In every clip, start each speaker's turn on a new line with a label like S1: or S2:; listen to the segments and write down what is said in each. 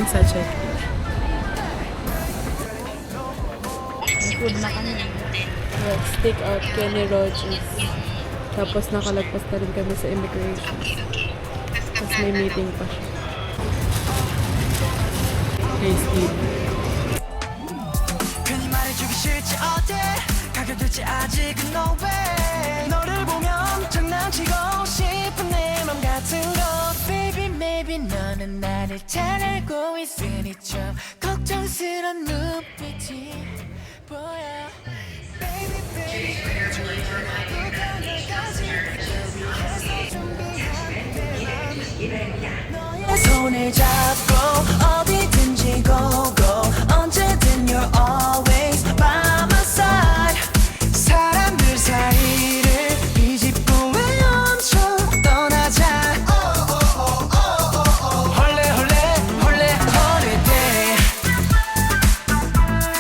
S1: sa check-in.
S2: Food na kami.
S1: Let's take out Kenny Rogers. Tapos nakalagpas na rin kami sa immigration. Tapos may meeting pa siya. Hey, Steve.
S3: 가격일지 아직은 no way 너를 보면 장난치고 싶은 내 맘 같은 거 Baby maybe 너는 나를 잘 알고 있으니 좀 걱정스런 눈빛이 보여 Baby baby 너의 손을 잡고 어디든지 go go 언제든 you're always by my side 사람들 사이를 비집고 헤엄쳐 떠나자 홀레 홀레 홀레 홀리데이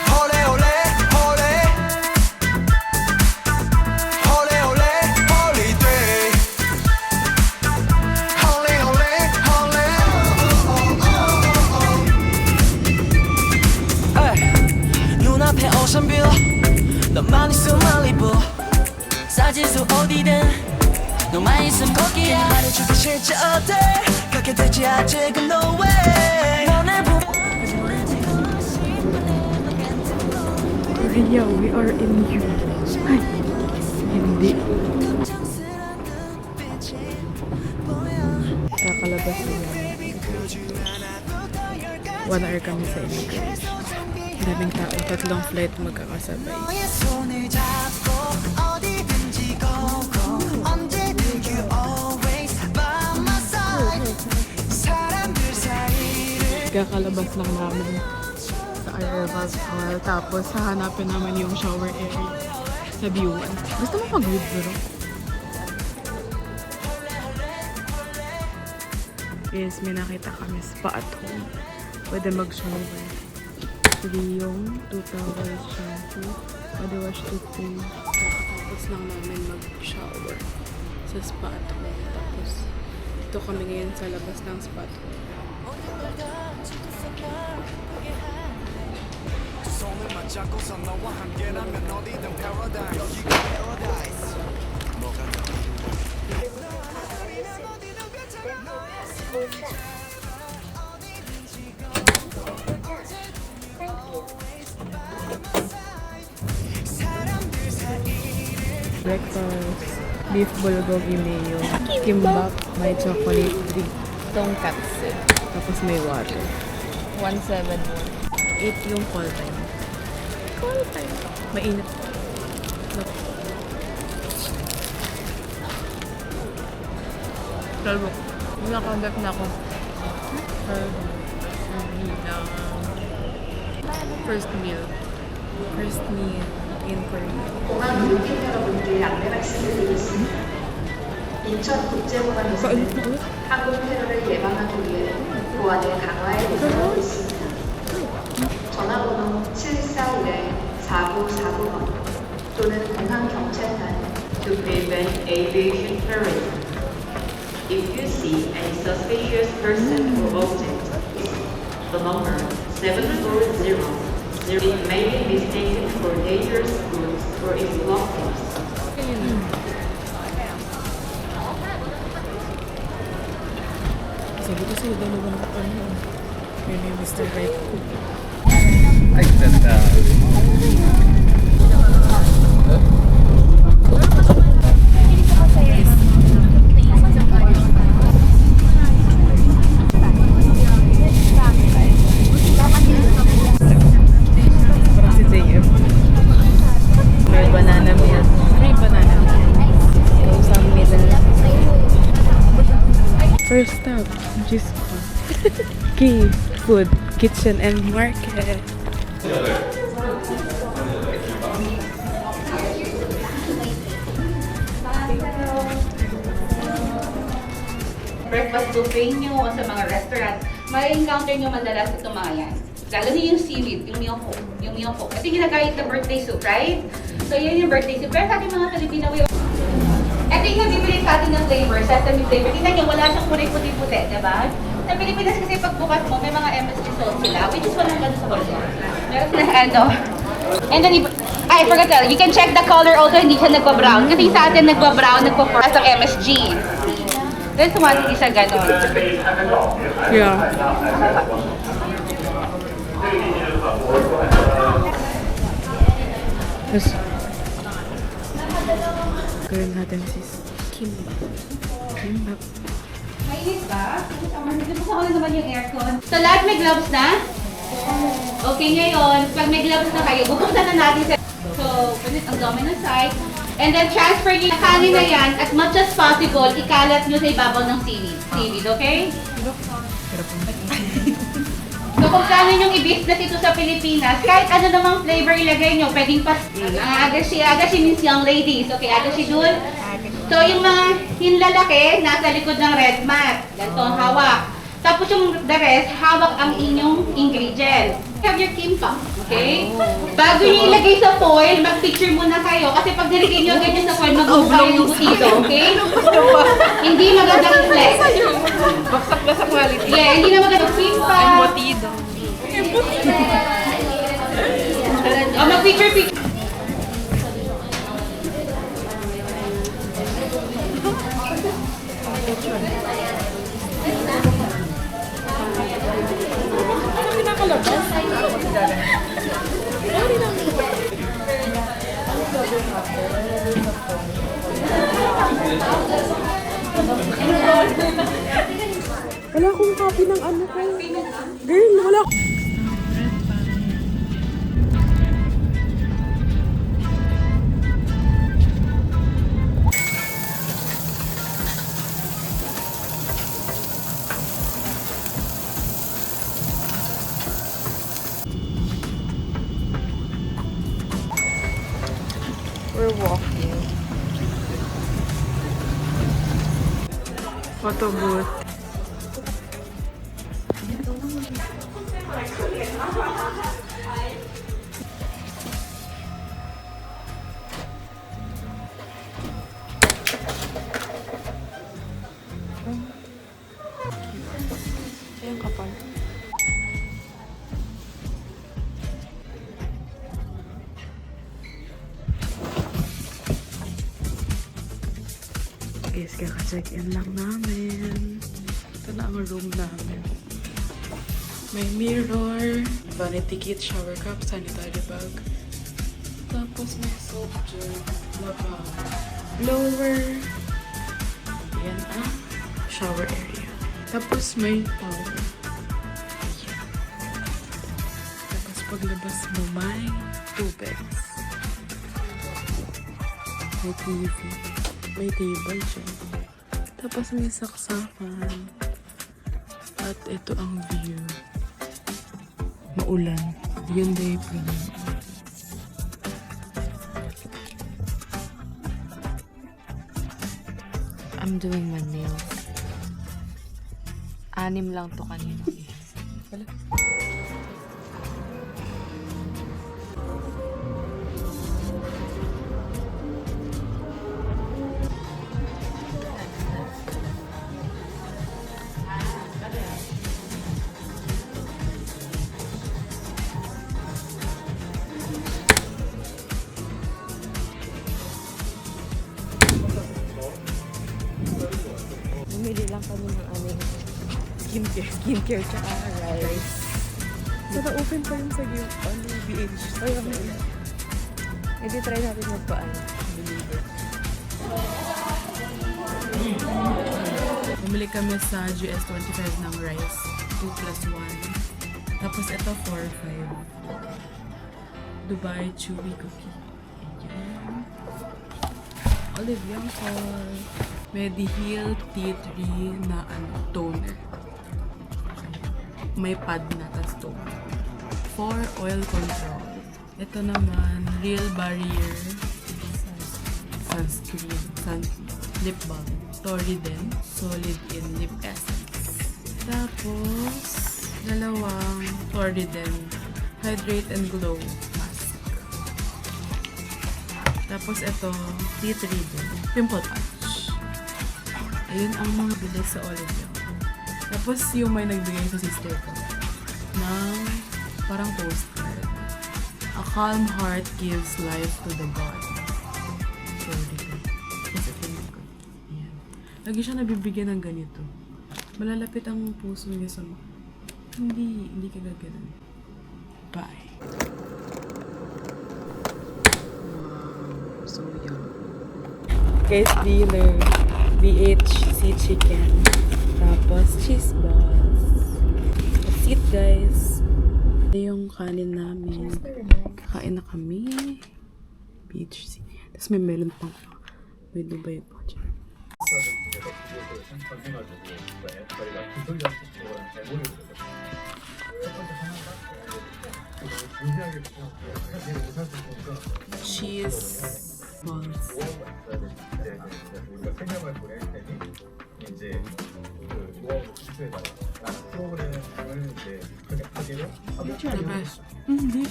S3: 홀레 홀레 홀레 홀레 홀레 홀리데이 홀레 홀레 홀레 눈앞에 오션뷰 너만 있으면 말리부 싸질 수 어디든 너만 있으면 거기야 말해주기 싫지 어때 가게 되지 아직은 no way 너를 보고
S1: Korea, we are in you. Ay, hindi. Kakalabas na. 1 hour kami sa immigration. Daming tao, 3 flight magkakasabay.
S3: 너의 손을 잡고 어디든지 go go 언제든 you always by my side 사람들 사이를
S1: Kakalabas lang namin sa arrival hall. Tapos hahanapin naman yung shower area sa B1. Gusto mo mag-view bro? Yes, may nakita kami spa at home. Pwede mag-shower. Pwede yung 2 towels shampoo. Pwede wash toothpaste. Kakatapos lang namin mag-shower sa spa at home. Tapos dito kami ngayon sa labas ng spa at home.
S3: 손을 맞잡고서 너와 함께라면 어디든 paradise 여기가 paradise 뭐가 더
S1: Breakfast, beef bulgogi mayo, kimbap, may chocolate drink,
S2: Tonkatsu.
S1: tapos may water.
S2: 171.
S1: 8 yung call time. Call time. Mainit.
S2: Talbok. Nakagat na ako.
S1: First meal. First meal in Korea.
S4: 공항 고객 여러분께 안내 말씀드리겠습니다. 인천국제공항에서는 항공 테러를 예방하기 위해 보안을 강화해 보도록 있습니다. 전화번호 7410-4949번 또는 공항 경찰관
S5: to prevent aviation terrorism. If you see any suspicious person or object, the number 740 it may be mistaken for dangerous goods or explosives.
S1: Sabi ko sa'yo, dalawa na ano. Yun yung Mr. Right.
S6: I said,
S1: Parang si JF. May banana milk. Free banana milk. Yung sa middle. First stop, Jisco. Key Food, Kitchen and Market.
S7: Breakfast buffet nyo o sa mga restaurant, ma-encounter nyo madalas itong mga yan. Lalo na yung seaweed, yung miyoko. Yung miyoko. Ito yung ginagayat na birthday soup, right? So yun yung birthday soup. Pero sa ating mga Filipino, ito yung nabibili sa atin ng flavor, sesame flavor. Tingnan nyo, wala siyang kulay puti-puti, diba? Sa Pilipinas kasi pagbukas mo, may mga MSG salt sila, which is walang ganun sa Korea. Meron na ano. And then, I forgot to tell you, you can check the color also, hindi siya nagpa-brown. Kasi sa atin nagpa-brown, nagpa-brown ang MSG. Then, hindi siya ganun.
S1: Yeah. Yes. Gawin natin sis. Kimbap. Kimbap.
S7: Mainit ba? Gusto ko na naman yung aircon. So, lahat may gloves na? Okay, ngayon, pag may gloves na kayo, bubuksan na natin sa... So, pwede ang dominant side. And then, transfer nyo yung kanin na yan, as much as possible, ikalat nyo sa ibabaw ng seaweed. Seaweed, okay? So, kung plano nyong i-business ito sa Pilipinas, kahit ano namang flavor ilagay nyo, pwedeng agashi means young ladies. Okay, agashi dun. So, yung lalaki, nasa likod ng red mat. Ganito ang hawak. Tapos yung the rest, hawak ang inyong ingredients. Have your kimbap, okay? Bago nyo ilagay sa foil, mag-picture muna kayo. Kasi pag nilagay nyo ganyan sa foil, mag-ubay yung butido, okay? Hindi magandang flex.
S2: Baksak na sa quality.
S7: Yeah, hindi na magandang kimbap.
S2: Motido.
S7: Oh, mag-picture.
S1: Wala akong copy ng ano ko. Girl, wala.
S2: We're walking.
S1: Photo booth. Ayan kapal. Guys, kaka-check-in lang namin. Ito na ang room namin. May mirror, vanity kit, shower cup, sanitary bag. Tapos may soap jug, lavabo, blower. Yan ang shower area. Tapos may towel. Ayan. Tapos paglabas mo may tubig. May TV. May table dyan. Tapos may saksakan. At ito ang view. Maulan. Yun day plan.
S2: I'm doing my nails. 6 lang to kanina. Bumili lang kami ng aming skincare tsaka rice.
S1: Sana open pa yun sa BH. Kaya mo.
S2: Edi try natin magpaan.
S1: Bumili kami sa GS25 ng rice. 2+1. Tapos ito 4-5. Dubai Chewy Cookie. Ayan. Olive Youngful. Mediheal T3 na toner. May pad na tas toner. For oil control. Ito naman, Real Barrier Sunscreen. Lip balm. Toriden. Solid in Lip Essence. Tapos, dalawang Toriden Hydrate and Glow Mask. Tapos ito, T3 din. Pimple patch. Ayun ang mga bilis sa Olive Young. Tapos yung may nagbigay sa sister ko ng parang postcard. A calm heart gives life to the body. So, dito. Kasi tingin ko. Ayan. Lagi siya nabibigyan ng ganito. Malalapit ang puso niya sa hindi ka gaganon. Bye. Wow, so yum. Guys, dinner. BHC chicken. Tapos cheese balls. That's it, guys. Ito yung kanin namin. Kakain na kami. BHC. Tapos may melon pang may Dubai pa dyan. Cheese balls.
S6: 우리가 생명을 보낼 테니 이제 그 조합을 기초에다가 프로그램을 이제 그렇게 하기로
S1: The best. Hindi.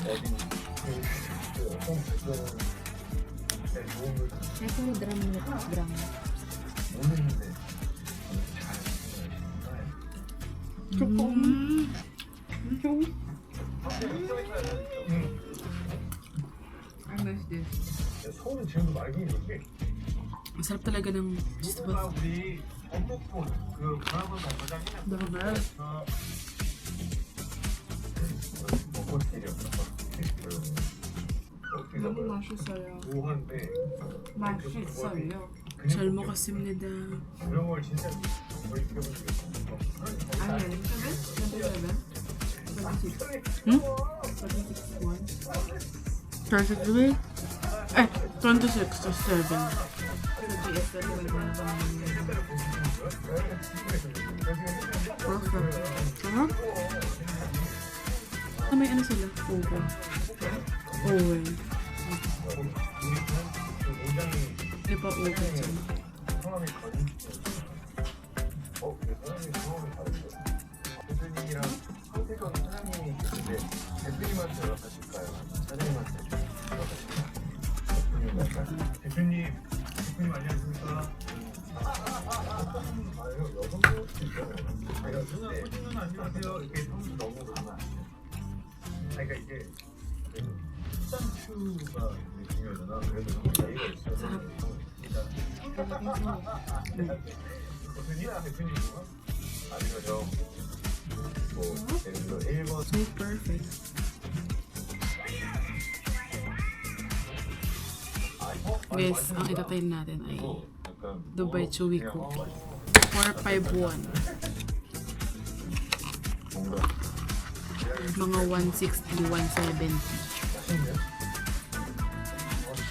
S6: 어디 그 어떤 부분을 도움을
S2: Ito, drum na drum.
S6: 모르는데
S1: I miss this.
S6: 서울은 지금도 맑은 이렇게
S1: Masarap talaga ng cheese balls.
S6: 우리 전북 그 바람을 공사장이나
S1: The best.
S6: 먹고 길이었어.
S1: 너무 맛있어요.
S6: 우한데
S1: 맛있어요. 잘 먹었습니다.
S6: 그런 진짜 거의 기억을
S1: 아니, 33? Eh, 26 to 7. Perfect. Sarap. May ano sila? Oven. Oven. Di ba oven sila?
S6: 성함이 거진 사람이 성함이 다른데 대표님이랑 선택한 사장님이 계신데 대표님한테 연락하실까요? 사장님한테 연락하실까요? 대표님 할까요? 대표님 안녕하십니까? 아유 여성분 있어요. 제가 근데 안녕하세요 이렇게 성이 너무 가면 그러니까 이게 짠추가 중요하잖아. 그래서 나이가 있어서 대표님과 아니면 뭐 예를 들어 1번
S1: So perfect. Guys, ang itatayin natin ay Dubai Chewy Cookie. 451. Mga 160, 170.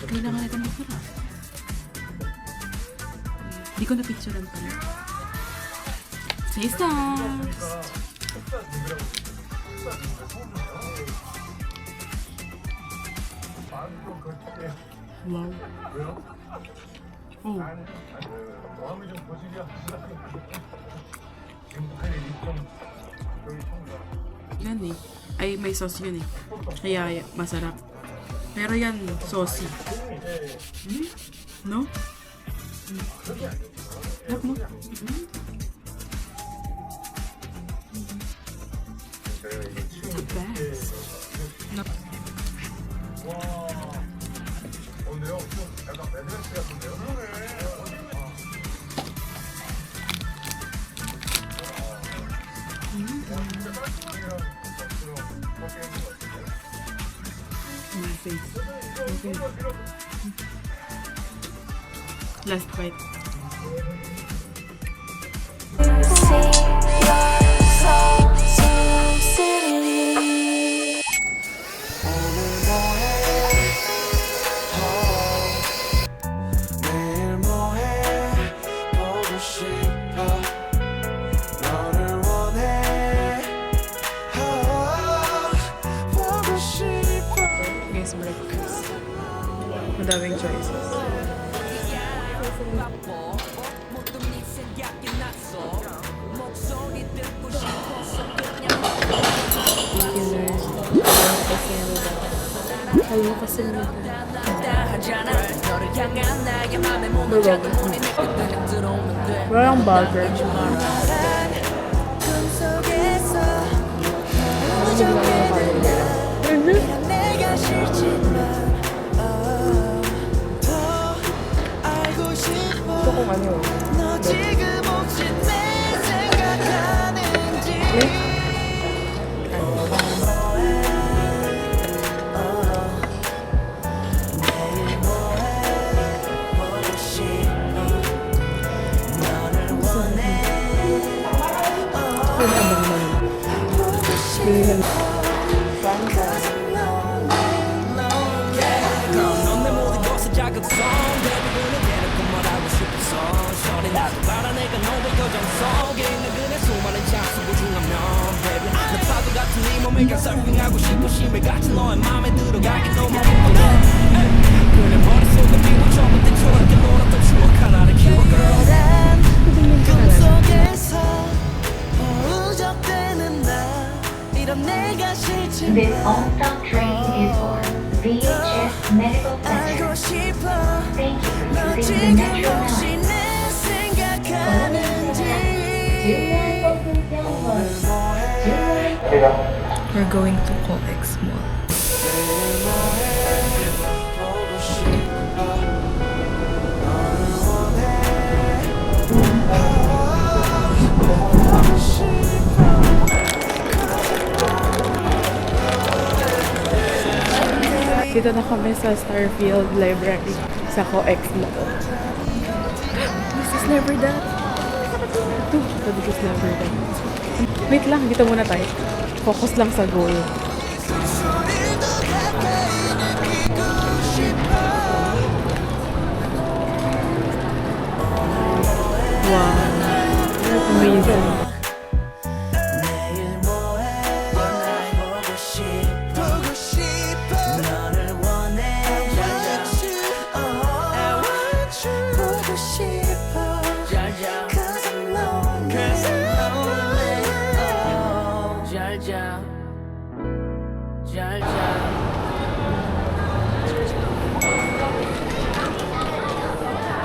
S1: Kailangan ito masarap. Hindi ko na-picturean pa. Taste test! Wow. Oh.
S6: 마음이 좀 거칠이야. 지금 할 일이 좀 여기 청가.
S1: Yan eh. Ay, may sauce yun eh. Kaya masarap. Pero yan, saucy. No? Sarap mo? The best.
S6: 오늘요? 약간 매드렉스 같은데요?
S1: My face. Okay. Last bite.
S3: 내일 뭐해 보고 싶어 너를 원해 보고 싶어
S1: Guys, breakfast. Madaming choices. Beginner. Mahal mo kasi nito.
S3: 하잖아 너를 향한 나의 맘에 몸을 잡고 눈이 그냥 들어오면 돼
S1: Walang burger.
S3: 꿈속에서 무적되는 나 내가 싫지만 더 알고 싶어
S1: Kung ano.
S3: 너 지금 혹시 내 생각하는지 내일 뭐해 보고 싶어 너를 원해 보고 싶어 넌내 모든 것의 자극성 대부분은 대놓고 말하고 싶어서 소리 나도 바라 내가 너의 여정 속에 있는 그대 수많은 찬스 소중한 면 baby 내 파도 같은 네 몸에 가 서핑하고 싶어 심해 같은 너의 맘에 들어가기 너무 궁금해 그래 머릿속에 비워져 때처럼 놀았던 추억 하나를 키워 girl 꿈속에서 우적대는 나 이런 내가 싫지만
S8: This on-stop train is for VHS Medical
S3: 알고
S8: Center.
S3: 싶어
S8: Thank you
S3: 너
S8: for choosing the
S3: 지금
S8: Metro
S3: 혹시
S8: line.
S3: 내 생각하는지
S1: We're going to COEX Mall.
S3: 보고 싶어 보고
S1: Dito na kami sa Starfield Library sa COEX Mall. This is never that. Ito, this is never that. Wait lang, dito muna tayo. Focus lang sa goal.
S3: 소리도 가까이 느끼고 싶어
S1: Wow. Amazing.
S3: 내일 뭐해 날 보고 싶어 너를 원해 I want you 보고 싶어 Cause I'm lonely 잘자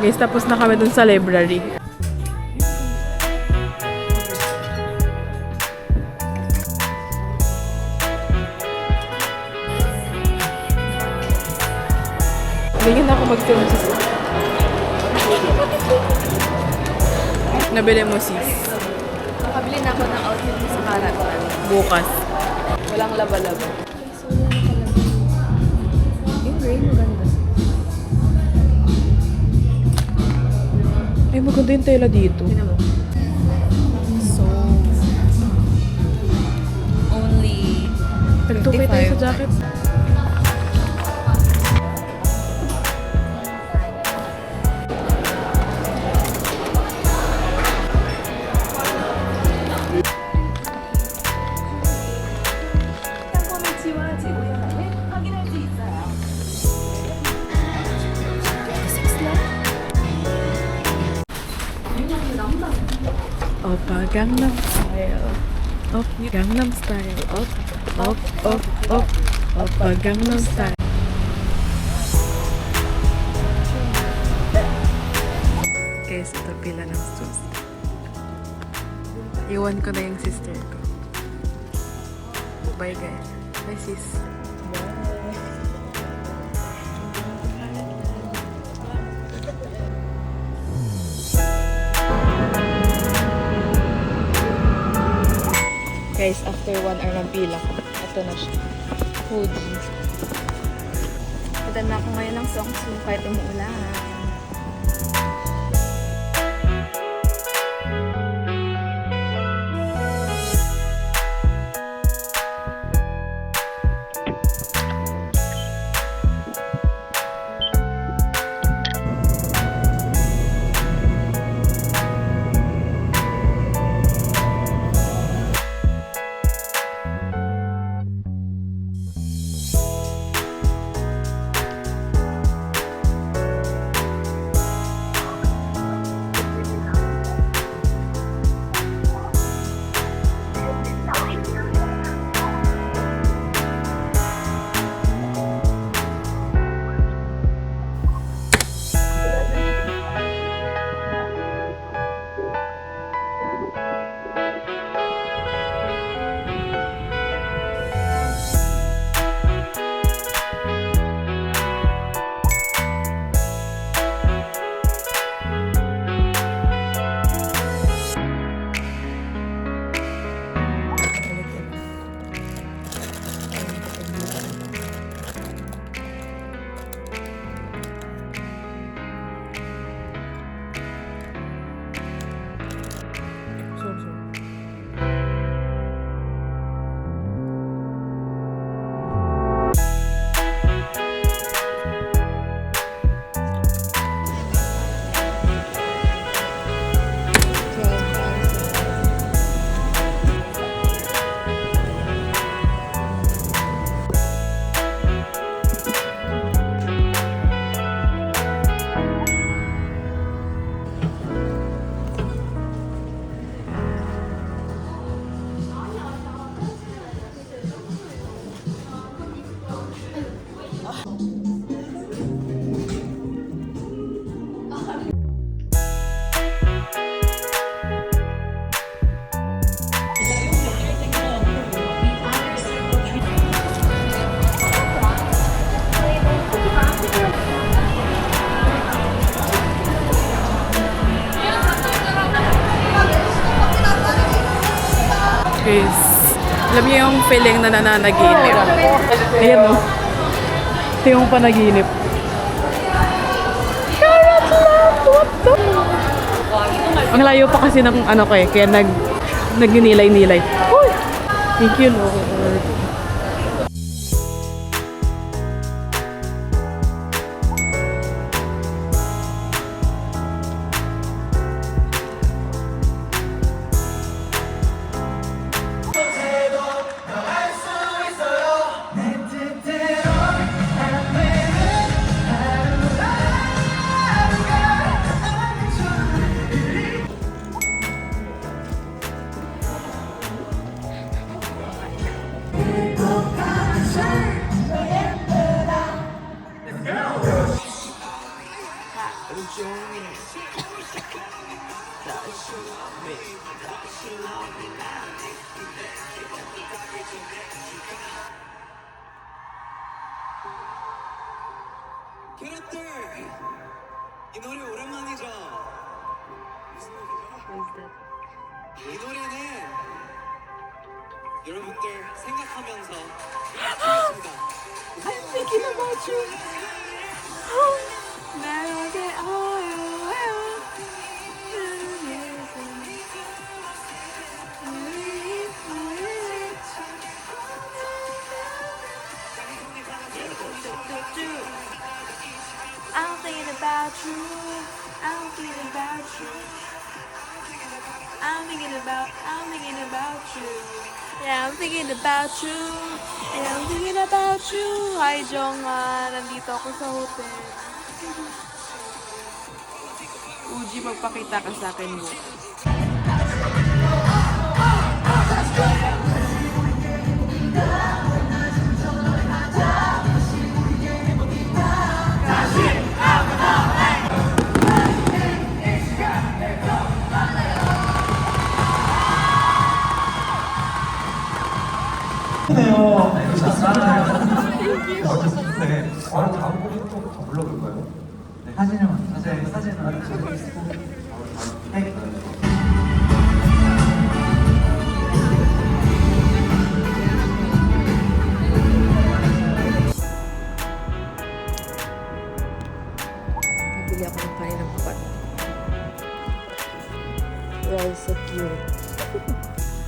S1: Guys, tapos na kami dun sa library. Ganyan na ako mag-filmsis. Nabili mo, sis.
S2: Nakabili na ako ng outfit ko sa Caravan.
S1: Bukas.
S2: Walang laba-laba. Yung gray maganda.
S1: Ay, maganda yung tela dito.
S2: So, only
S1: Nagtukay tayo sa jacket. Oppa Gangnam Style. Op Gangnam Style. Op. Oppa Gangnam Style. Guys, ito pila ng sus. Iwan ko na yung sister ko. Bye guys. Bye sis. Guys, after 1 hour ng pila ko, ito na siya. Hoodie.
S2: Punta na ako ngayon ng Seongsu kahit umuulan.
S1: niyo yung feeling na nananaginip. Ayan o. Ito yung panaginip. Ang layo pa kasi ng ano ko eh, kaya nagninilay-nilay. Uy! Thank you, Lord.
S3: 캐럿들 이 노래 오랜만이죠? 무슨 노래죠? 이 노래는 여러분들 생각하면서 하겠습니다. I'm thinking about you.
S2: I'm thinking about you. I'm thinking about you. I'm thinking about you. Yeah, I'm thinking about you. Yeah, I'm thinking about you. Hi, Jonga. Nandito ako sa hotel.
S1: Uji, magpakita ka sa akin mo.
S6: 어쨌든 바로 다음 곡이 또 불러볼까요? 네, 사진을 하나 찍고 바로 테이크.
S2: Nabili ako ng kanin ng kapat. Well, so cute.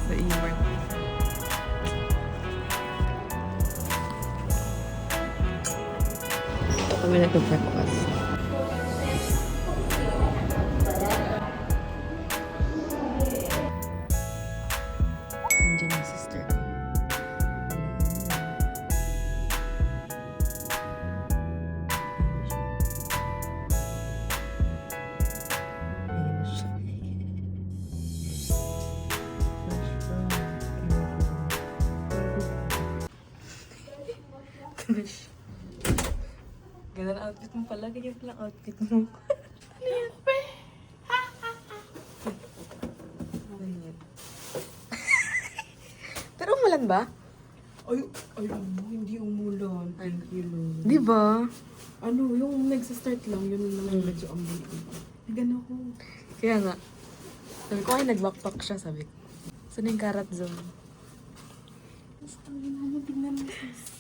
S1: Sa E-Mart.
S2: Ito kami nag-breakfast. Nandiyan yung sister ko. Ayan na siya. Ganun ang outfit mo pala. Ganyan pala ang outfit mo. Ano yan, pe? Ganyan. Pero umulan ba?
S1: Ay, hindi umulan. Thank you, Lord.
S2: Di ba?
S1: Ano, yung nagsa-start lang, yun lang medyo ang bulit. Nagano ko.
S2: Kaya nga. Sabi ko, ay, nag-backpack siya, sabi ko. Saan yung karat zone?
S1: Tingnan mo, sis.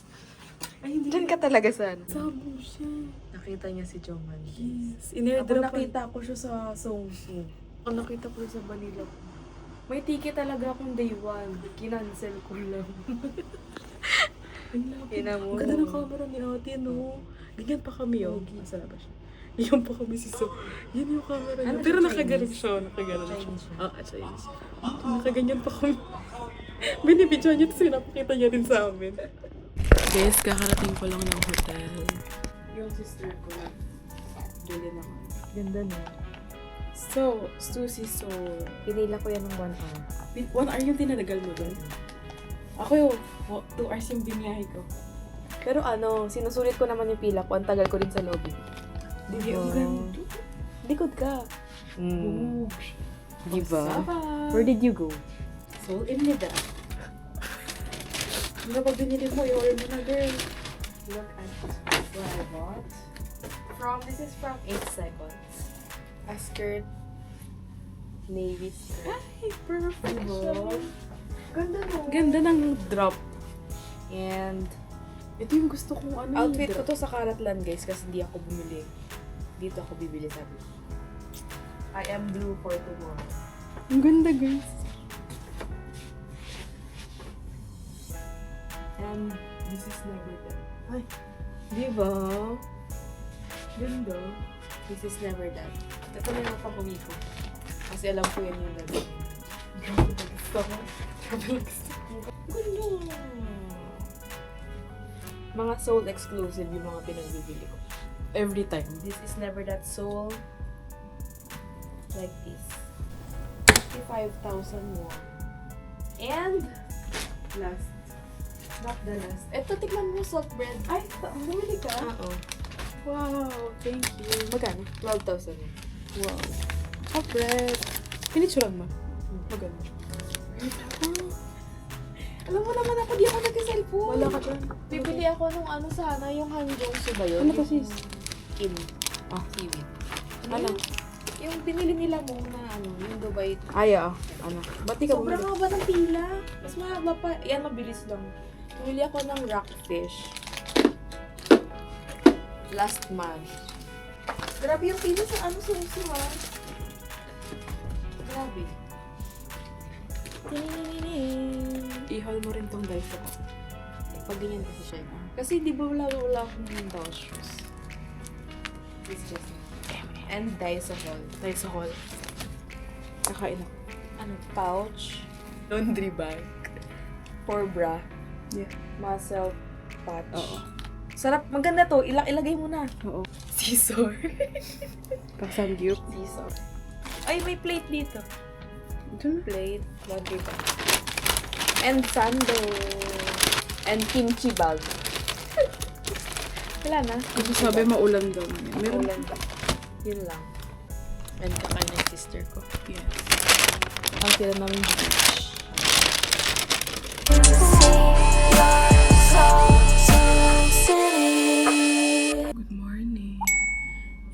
S1: Ay, hindi.
S2: Diyan ka talaga saan?
S1: Sabo siya.
S2: Nakita niya si Joman.
S1: Yes.
S2: Ako
S1: Inairdrop
S2: nakita ko siya sa Songsu.
S1: Ako nakita ko sa Manila ko. May ticket talaga akong day 1. Kinancel ko lang. Ang lapit.
S2: Ina mo.
S1: Ang ganda ng camera ni ate, no? Ganyan pa kami, oh. Nasa labas siya. Yan pa kami si So. Yan yung camera niya.
S2: Ano
S1: Pero
S2: siya,
S1: nakaganon
S2: Chinese?
S1: siya. Nakaganon siya.
S2: Chinese siya.
S1: Ah, Chinese. Nakaganyan pa kami. Binibidyoan niya, tapos pinapakita niya rin sa amin. Guys, kakarating ko lang ng hotel. Yung sister ko na. Bili na ako.
S2: Ganda na.
S1: So, Susie, so...
S2: Pinila ko yan ng 1 hour.
S1: 1 hour yung tinadagal mo doon? Ako yung 2 hours yung biniyahe ko.
S2: Pero ano, sinusulit ko naman yung pila ko. Ang tagal ko rin sa lobby.
S1: Hindi ang ganito.
S2: Likod ka.
S1: Mm.
S2: Diba?
S1: Sarap.
S2: Where did you go?
S1: Soul in Nida. Ano ba binili mo? I-order mo na, girl.
S2: Look at what I bought. This is from 8 Seconds. A skirt. Navy skirt.
S1: Ay, perfect.
S2: Diba? Ganda no.
S1: Ganda ng drop.
S2: And
S1: Ito yung gusto kong ano.
S2: outfit ko to sa Karatlan guys kasi hindi ako bumili. Dito ako bibili sabi. I am blue for tomorrow.
S1: Ang ganda, guys.
S2: And this is never done.
S1: Ay, di ba?
S2: Ganda. This is never done. Ito na yung papumi ko. Kasi alam ko yan yung gagawin. Gusto ko. Ganda. Mga soul exclusive yung mga pinagbibili ko.
S1: Every time.
S2: This is never that soul. Like this. 55,000 more. And last. Not the last. Ito, tikman mo salt bread. Ay, bumili ka?
S1: Oo. Wow, thank you.
S2: Magkano? 12,000.
S1: Wow. Hot bread. Pinicturean mo. Maganda.
S2: Alam mo naman ako, di ako nag-cellphone.
S1: Wala ka dyan.
S2: Bibili ako nung ano sana, yung Hanjongsu ba yun?
S1: Ano to, sis?
S2: Kim.
S1: Ah.
S2: Seaweed.
S1: Ano?
S2: Yung binili nila mo na ano, yung Dubai.
S1: Ay, ano? Ba't di ka
S2: Sobrang
S1: bumili?
S2: haba ng pila. Mas mahaba pa. Yan, mabilis lang. Bumili ako ng rockfish. Last month. Grabe yung pila sa ano, suso ha. Grabe.
S1: I-haul mo rin tong dice ko.
S2: Pag ganyan kasi siya. Kasi di ba wala akong doll shoes. It's just and Dysahol.
S1: Tayo sa hall. Nakain ako.
S2: Ano, pouch,
S1: Laundry bag.
S2: for bra,
S1: Yeah.
S2: muscle patch.
S1: Oo.
S2: Sarap, maganda to. Ilagay mo na.
S1: Oo.
S2: Scissor.
S1: Kasamgyup.
S2: Scissor. Ay, may plate dito.
S1: Dun.
S2: Plate, laundry bag. And sandal. And kimchi bag. Wala na.
S1: Kasi sabi maulan daw. Meron.
S2: Ulan ba? Yun lang. And kakain ng sister ko.
S1: Yes.
S2: Ang sila namin beach.
S1: Good morning.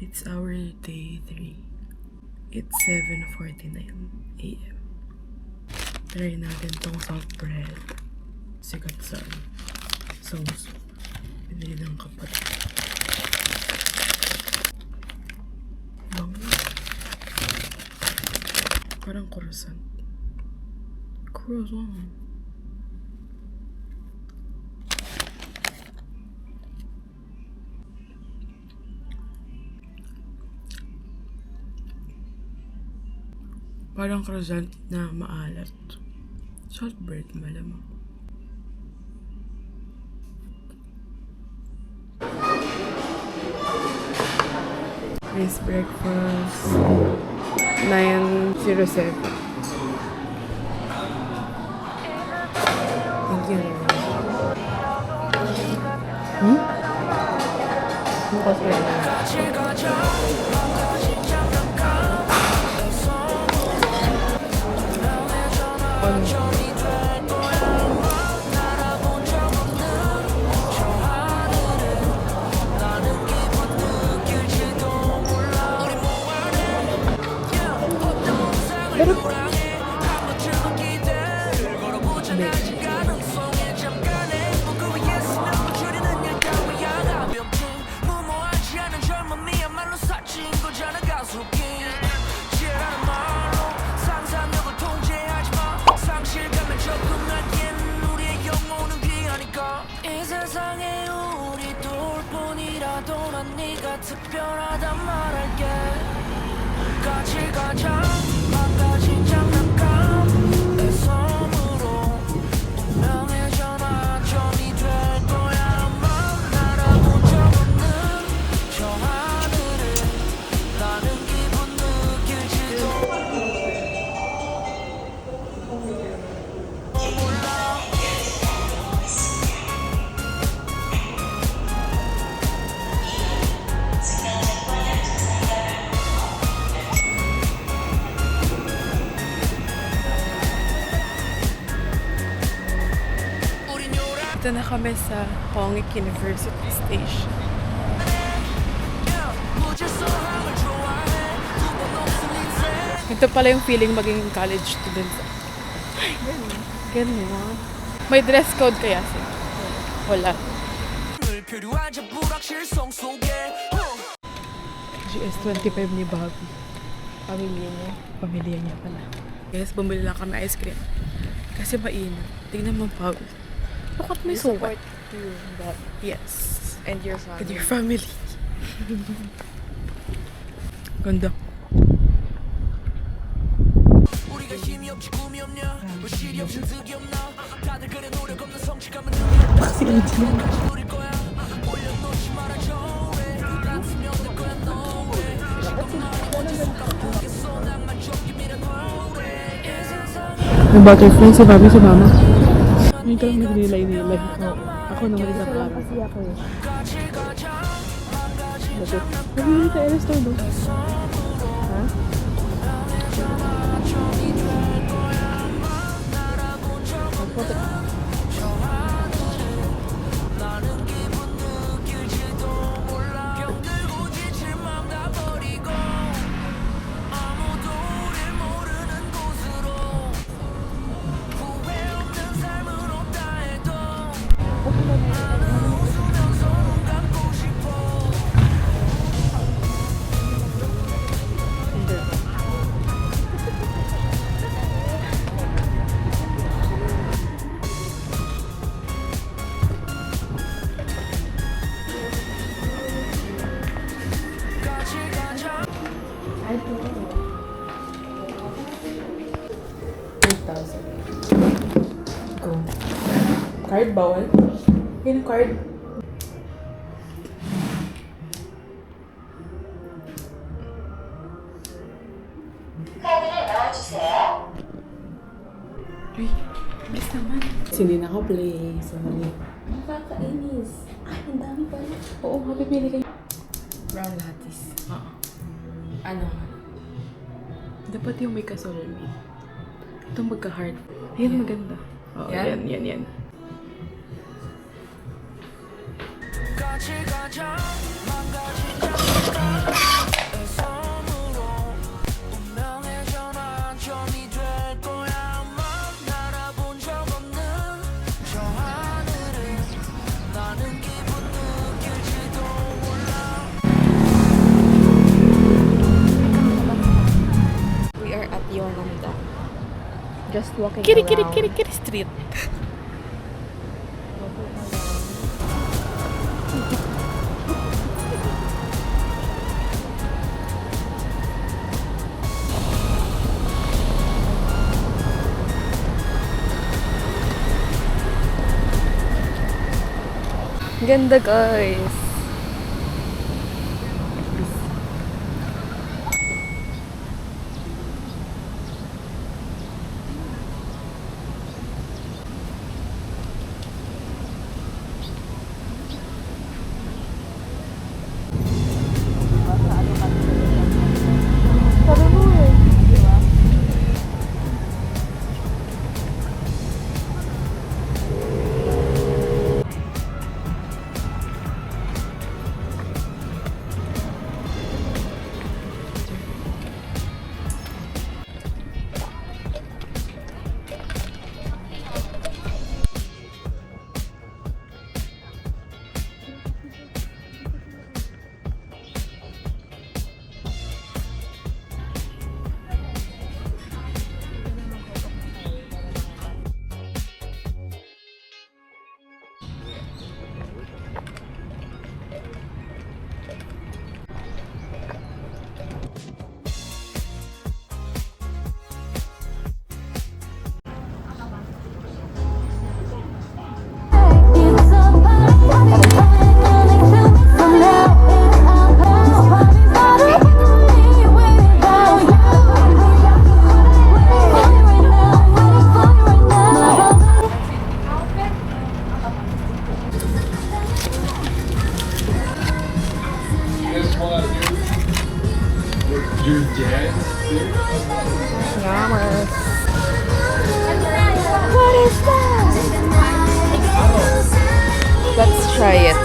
S1: It's our day 3. It's 7:49 a.m. Try natin tong soft bread. Sikat sa sauce. Pinili ng kapatid. Bango. Parang croissant. Croissant. Parang croissant na maalat. Salt bread malamang. Nice breakfast. 9:07. Thank you. Ang cost
S3: 이 세상에 우리 둘뿐이라도 난 네가 특별하단 말할게 같이 가자 망가진 장난감 내 섬으로 운명의 전화점이 될 거야 아마 날아본 적 없는 저 하늘을 나는 기분 느낄지도 몰라
S1: Ito na kami sa Hongik University Station. Ito pala yung feeling maging college student. Ay, ganun. Ganun. May dress code kaya siya? Wala. GS25 ni Bobby. Pamilya niya pala. Yes, bumili lang kami ice cream. Kasi mainit. Tingnan mo, Pablo. Look at my support
S2: you, Bob.
S1: Yes.
S2: And your family.
S1: And your family. Ganda. May butterfly si Bobby sa mama. May ito nagnilay-nilay. Ako naman isa para. Kasi ako eh. Nagiging sa Eres to, ha? Go. Card bawal? Yung card. Uy, bilis naman. Hindi naka-play. Sorry.
S2: Nakakainis. Ay, ang dami pala.
S1: Oo, mapipili kayo.
S2: Brown lattice.
S1: Oo.
S2: Ano?
S1: Dapat yung may kasolmi. Itong magka-heart. Ayan, maganda. Oo,
S2: Yan?
S1: yan.
S2: We are at Yonanda. Just walking
S1: Kiri
S2: around.
S1: street.
S2: Ganda, guys.
S6: Your dad?
S2: What is that? Let's try it.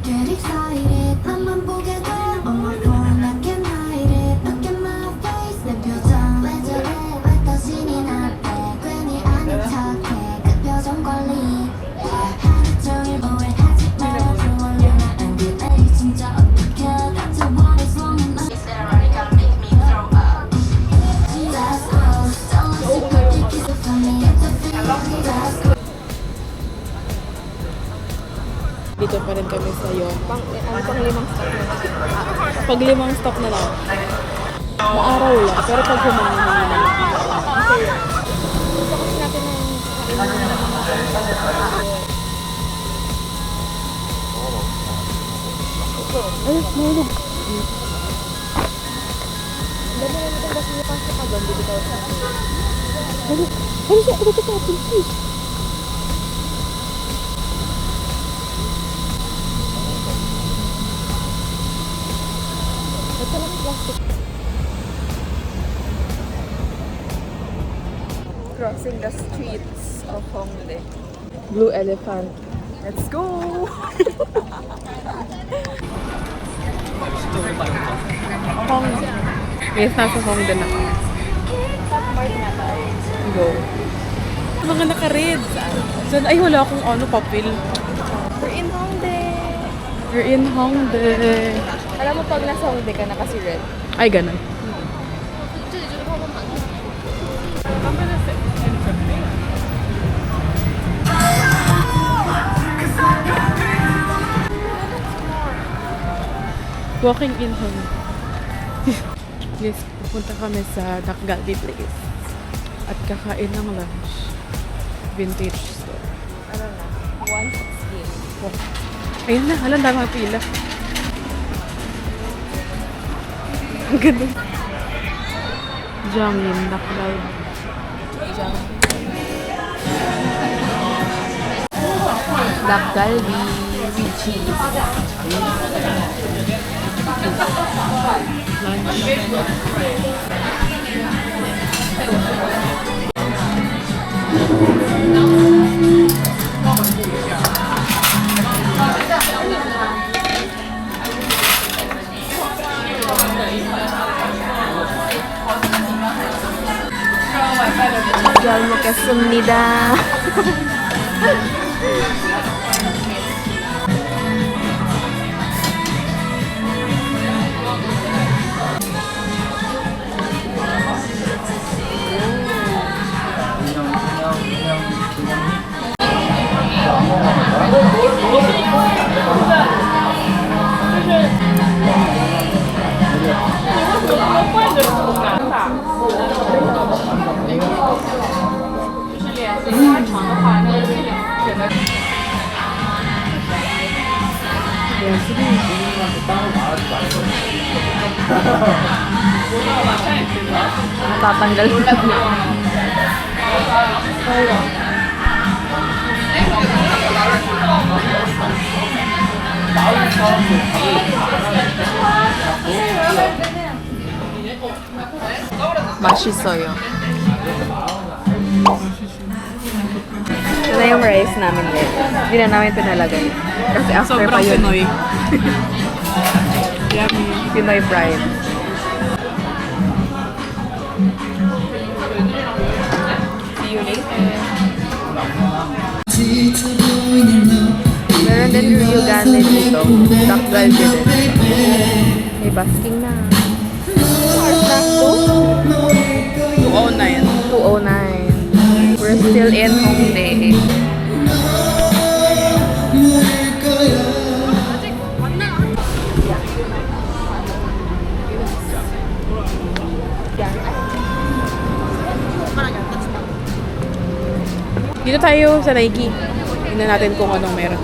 S9: Get excited, 나만 보게 돼. Oh, I can't
S1: dito pa rin kami sa iyo. Pang 5 stop na lang. Pag 5 stop na lang. Maaraw lang, pero pag humangin na lang. Okay. Gusto kasi natin ay, mahulog. Dami na natin kasi napasok ka doon, dito tayo sa akin. Ano siya? Ano siya tapon? Please. Ito lang yung plastic. Crossing the streets of Hongdae. Blue Elephant. Let's go! Hongdae. Yes, nasa Hongdae na kami. Go. Mga naka-red. Ay, wala akong papel.
S2: We're in Hongdae.
S1: We're in Hongdae.
S2: Alam mo, pag nasa Hongdae ka na kasi red.
S1: Ay, ganun. Walking in Hongdae. Yes, pupunta kami sa Dakgalbi Place. At kakain ng lunch. Vintage store.
S2: Ano na? 160.
S1: Ayun na, halang dami pila. Ang ganda. Jangin, Dakgalbi.
S2: Dakgalbi with cheese. 잘 먹겠습니다. Tatanggal na. 맛있어요. Ito na yung rice namin ngayon. Hindi na namin pinalagay. Kasi after pa
S1: Sobrang
S2: yun.
S1: Pinoy. Yummy.
S2: Pinoy pride. See you later. Meron din Ryugane dito. Dakgalbi din. May basking na. Oras na
S1: 209.
S2: 2:09. We're still in Hongdae.
S1: Dito tayo sa Nike. Tingnan natin kung anong meron.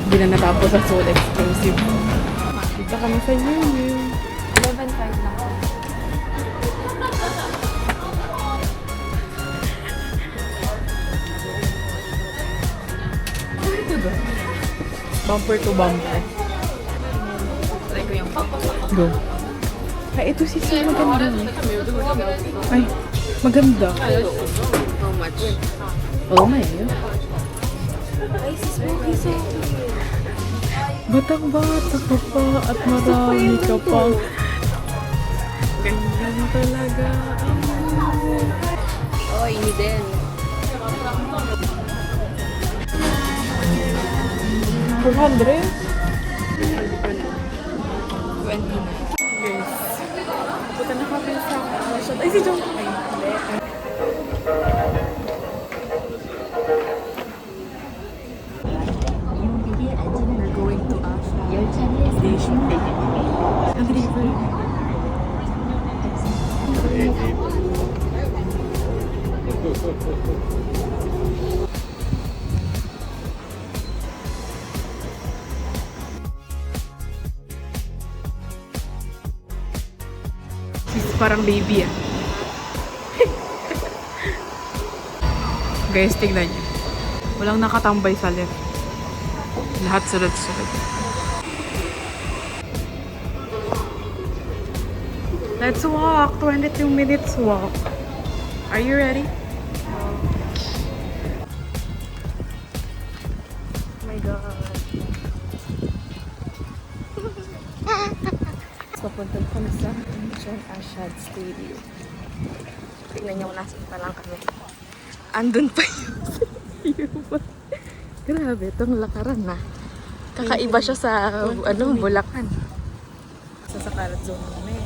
S1: Hindi na natapos sa Soul Exclusive. Dito kami sa Yuyu.
S2: 11.5 lang.
S1: Bumper to bumper.
S2: Try ko yung
S1: Go. Ay, ito si Sir. Maganda. Ay, maganda.
S2: how much?
S1: Oh my.
S2: Ay, sis, okay, so
S1: Batang-bata ka pa at marami ka pa. Ganyan talaga.
S2: oh, ini din.
S1: 400?
S2: 20
S1: Yes. Punta na kami sa restaurant. Ay, si Jong. Ay, hindi. Nag-deliver. Sis, parang baby ah. Guys, tignan niyo. Walang nakatambay sa left. Lahat sunod-sunod. Let's walk. 22 minutes walk. Are you ready? Oh my God. Papunta kami sa John Ashad Stadium. Tingnan niyo kung nasan pa lang kami. Andun pa yung grabe, itong lakaran na. Kakaiba siya sa Bulacan. Sa Sakarat Zone namin.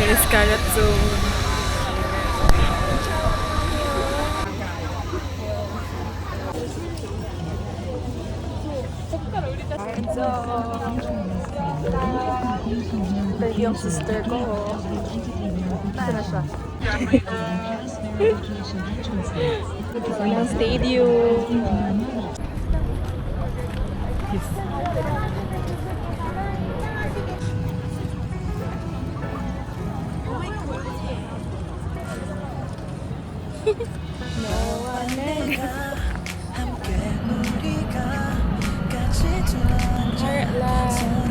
S1: Okay, Scarlet Zone. Ito yung sister ko. Ito na siya. Ito yung stadium. Yes.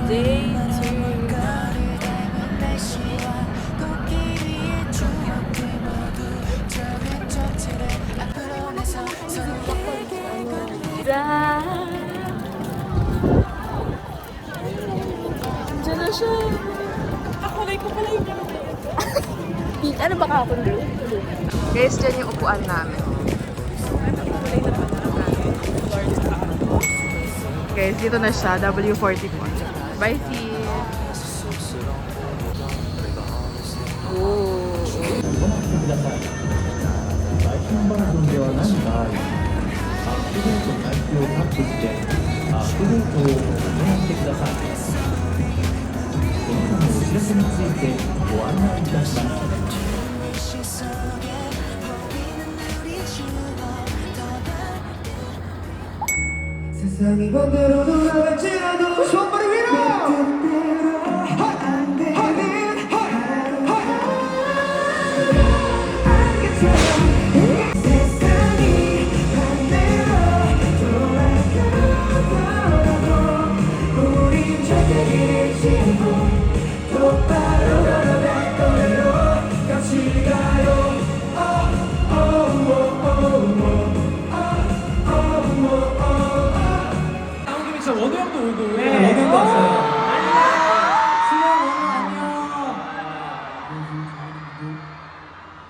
S1: Day 2. Diyan na siya. Akulay ko pala yung ano ba kapon blue? Guys, dyan yung upuan namin. Guys, dito na siya. W44. Bye, sis. Oh.
S6: 本番組ではない場合、アップデートタイプをタップしてアップデートを行ってください。この他のお知らせについてご案内いたします。
S3: 세상이 반대로 돌아갈지라도 손발이 위로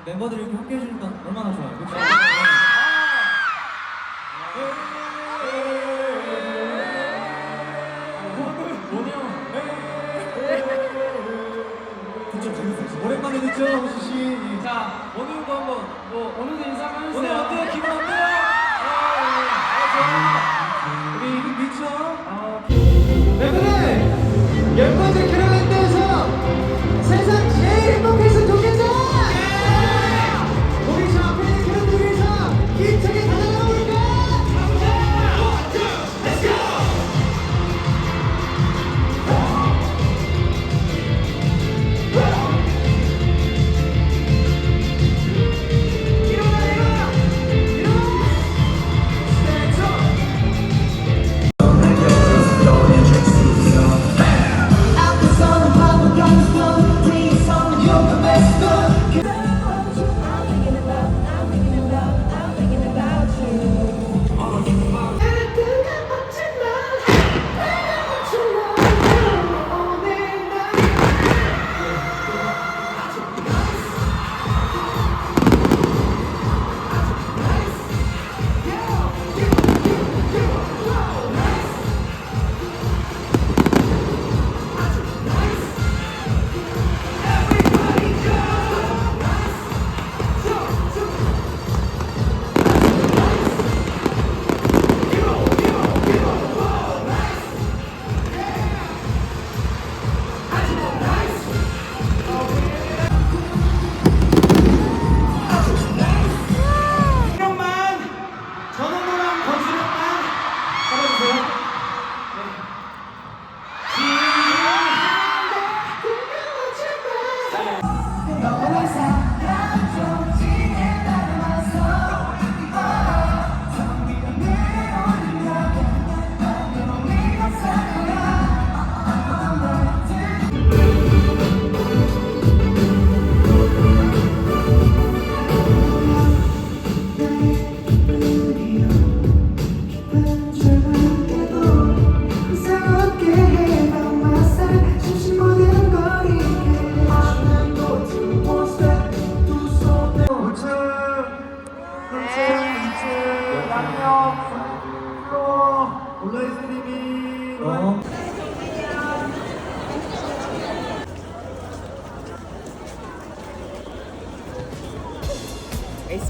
S9: 멤버들이 이렇게 함께 해주니까 얼마나 좋아요. 그렇죠? 원우 형. 그쵸, 재밌었어. 오랜만에 듣죠, 호시 씨. 자, 원우 형도 한번 원우도 인사 한번 해주세요. 오늘 어때요? 기분 어때요? 좋아요. 우리 이거 미쳐. 멤버들! 멤버들 캐롤랜드에서 세상 제일 행복했으면 좋겠어! 우리 저 앞에 있는 캐롤들 위해서 힘차게 달려가 볼까? Let's go! 일어나! Stand up!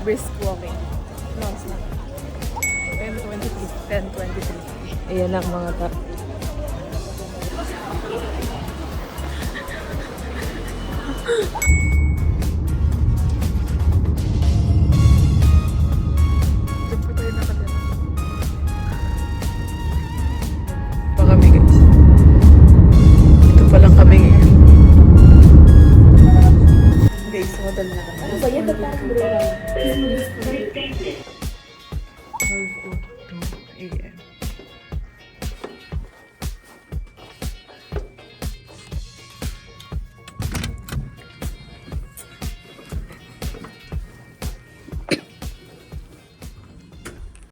S1: brisk walking. No, it's not. 10:23. 10:23.
S2: Ayan lang mga